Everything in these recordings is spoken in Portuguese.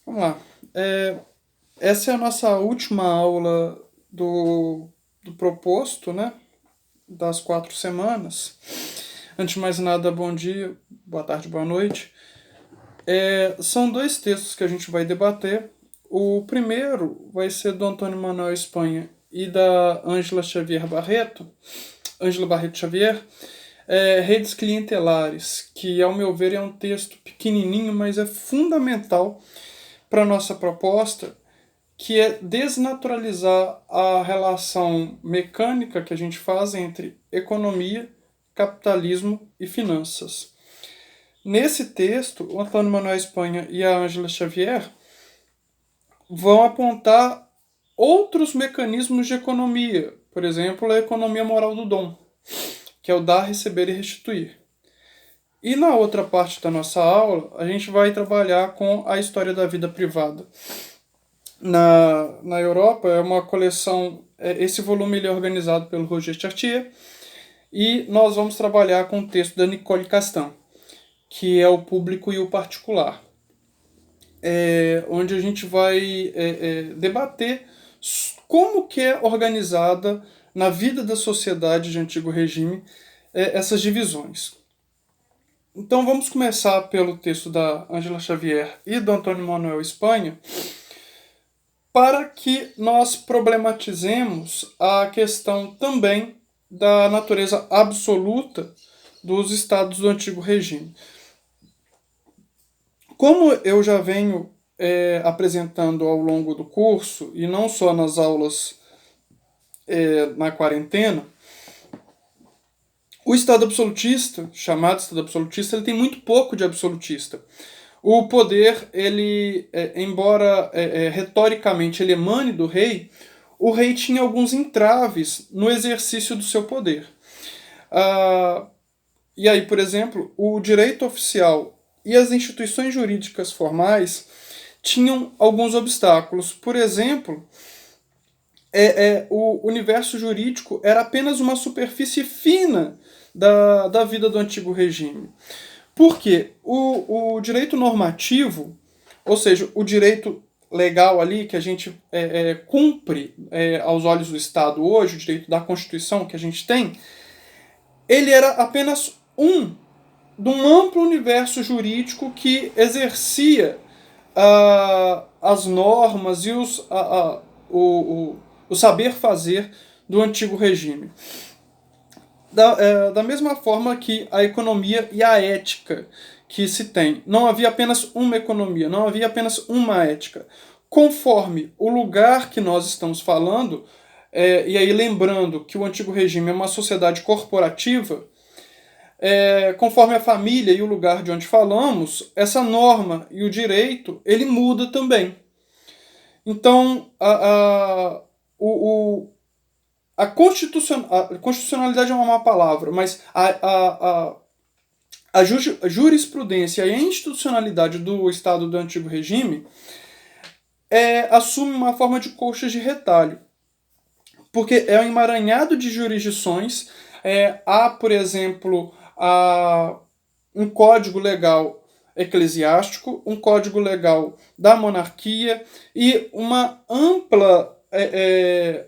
Vamos lá. Essa é a nossa última aula do proposto, né? Das 4 semanas. Antes de mais nada, bom dia, boa tarde, boa noite. São dois textos que a gente vai debater. O primeiro vai ser do Antônio Manuel Espanha e da Ângela Barreto Xavier, Redes Clientelares, que, ao meu ver, é um texto pequenininho, mas é fundamental para a nossa proposta, que é desnaturalizar a relação mecânica que a gente faz entre economia, capitalismo e finanças. Nesse texto, o Antônio Manuel Espanha e a Ângela Xavier vão apontar outros mecanismos de economia, por exemplo, a economia moral do dom, que é o dar, receber e restituir. E na outra parte da nossa aula, a gente vai trabalhar com a história da vida privada. Na Europa é uma coleção, esse volume ele é organizado pelo Roger Chartier, e nós vamos trabalhar com o texto da Nicole Castan, que é o público e o particular, onde a gente vai debater como que é organizada na vida da sociedade de antigo regime essas divisões. Então vamos começar pelo texto da Ângela Xavier e do Antônio Manuel Espanha, para que nós problematizemos a questão também da natureza absoluta dos estados do antigo regime. Como eu já venho apresentando ao longo do curso, e não só nas aulas na quarentena, o Estado absolutista, chamado Estado absolutista, ele tem muito pouco de absolutista. O poder, ele, embora retoricamente ele emane do rei, o rei tinha alguns entraves no exercício do seu poder. E aí, por exemplo, o direito oficial e as instituições jurídicas formais tinham alguns obstáculos. Por exemplo, o universo jurídico era apenas uma superfície fina da vida do antigo regime. Porque o direito normativo, ou seja, o direito legal ali que a gente cumpre aos olhos do Estado hoje, o direito da Constituição que a gente tem, ele era apenas de um amplo universo jurídico que exercia as normas e o saber fazer do antigo regime. Da mesma forma que a economia e a ética que se tem. Não havia apenas uma economia, não havia apenas uma ética. Conforme o lugar que nós estamos falando, e aí lembrando que o antigo regime é uma sociedade corporativa, conforme a família e o lugar de onde falamos, essa norma e o direito, ele muda também. Então, a constitucionalidade é uma má palavra, mas a jurisprudência e a institucionalidade do Estado do antigo regime assume uma forma de colchas de retalho. Porque é um emaranhado de jurisdições. Há, por exemplo, um código legal eclesiástico, um código legal da monarquia e uma ampla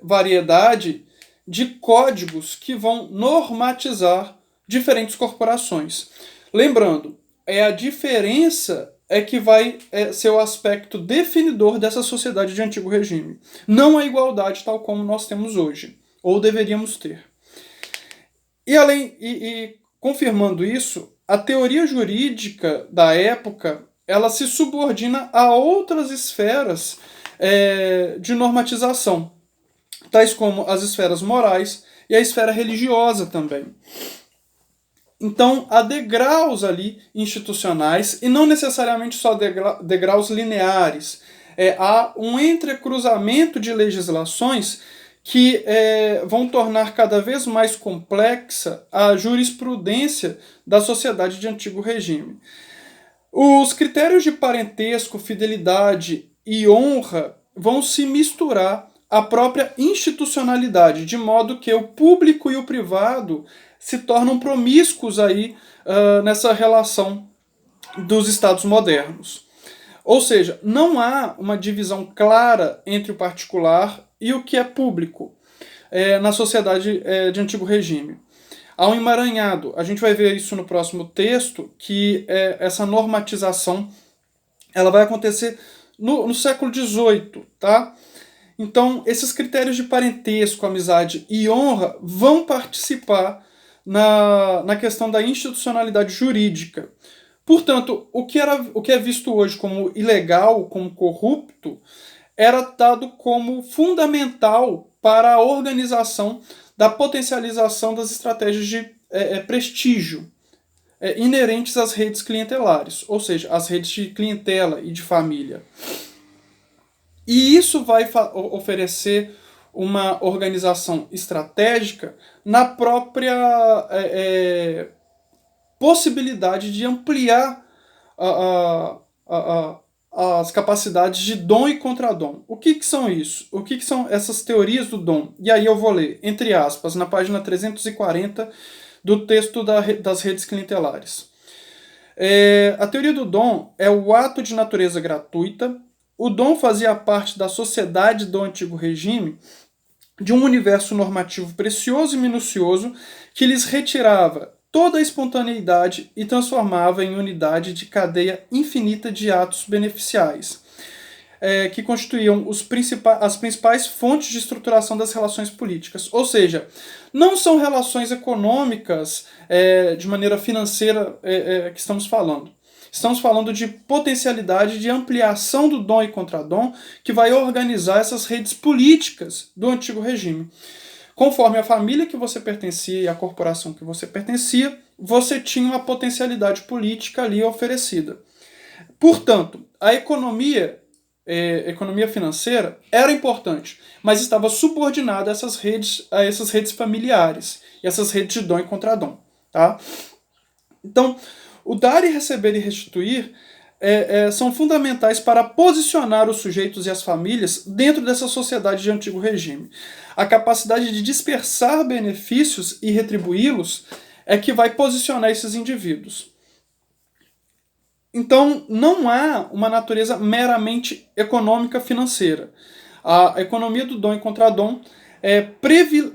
variedade de códigos que vão normatizar diferentes corporações. Lembrando, a diferença que vai ser o aspecto definidor dessa sociedade de antigo regime. Não a igualdade tal como nós temos hoje, ou deveríamos ter. E confirmando isso, a teoria jurídica da época ela se subordina a outras esferas de normatização, tais como as esferas morais e a esfera religiosa também. Então, há degraus ali institucionais, e não necessariamente só degraus lineares. Há um entrecruzamento de legislações que vão tornar cada vez mais complexa a jurisprudência da sociedade de antigo regime. Os critérios de parentesco, fidelidade e honra vão se misturar à própria institucionalidade, de modo que o público e o privado se tornam promíscuos aí nessa relação dos estados modernos. Ou seja, não há uma divisão clara entre o particular e o que é público na sociedade de antigo regime. Há um emaranhado. A gente vai ver isso no próximo texto, que essa normatização ela vai acontecer no século XVIII, tá? Então, esses critérios de parentesco, amizade e honra vão participar na questão da institucionalidade jurídica. Portanto, o que é visto hoje como ilegal, como corrupto, era dado como fundamental para a organização da potencialização das estratégias de prestígio inerentes às redes clientelares, ou seja, às redes de clientela e de família. E isso vai oferecer uma organização estratégica na própria possibilidade de ampliar as capacidades de dom e contradom. O que são isso? O que são essas teorias do dom? E aí eu vou ler, entre aspas, na página 340 do texto das redes clientelares. A teoria do dom é o ato de natureza gratuita. O dom fazia parte da sociedade do antigo regime, de um universo normativo precioso e minucioso que lhes retirava toda a espontaneidade e transformava em unidade de cadeia infinita de atos beneficiais, que constituíam as principais fontes de estruturação das relações políticas. Ou seja, não são relações econômicas de maneira financeira que estamos falando. Estamos falando de potencialidade de ampliação do dom e contradom que vai organizar essas redes políticas do antigo regime. Conforme a família que você pertencia e a corporação que você pertencia, você tinha uma potencialidade política ali oferecida. Portanto, a economia financeira era importante, mas estava subordinada a essas redes familiares e essas redes de dom e contradom. Tá? Então, o dar e receber e restituir são fundamentais para posicionar os sujeitos e as famílias dentro dessa sociedade de antigo regime. A capacidade de dispersar benefícios e retribuí-los é que vai posicionar esses indivíduos. Então, não há uma natureza meramente econômica financeira. A economia do dom e contradom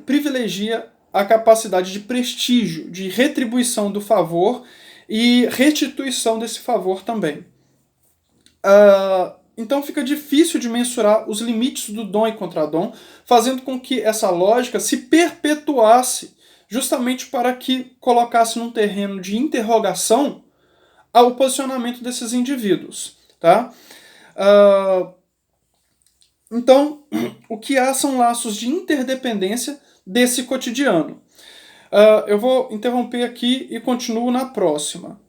privilegia a capacidade de prestígio, de retribuição do favor e restituição desse favor também. Então fica difícil de mensurar os limites do dom e contradom, fazendo com que essa lógica se perpetuasse justamente para que colocasse num terreno de interrogação o posicionamento desses indivíduos. Tá? Então, o que há são laços de interdependência desse cotidiano. Eu vou interromper aqui e continuo na próxima.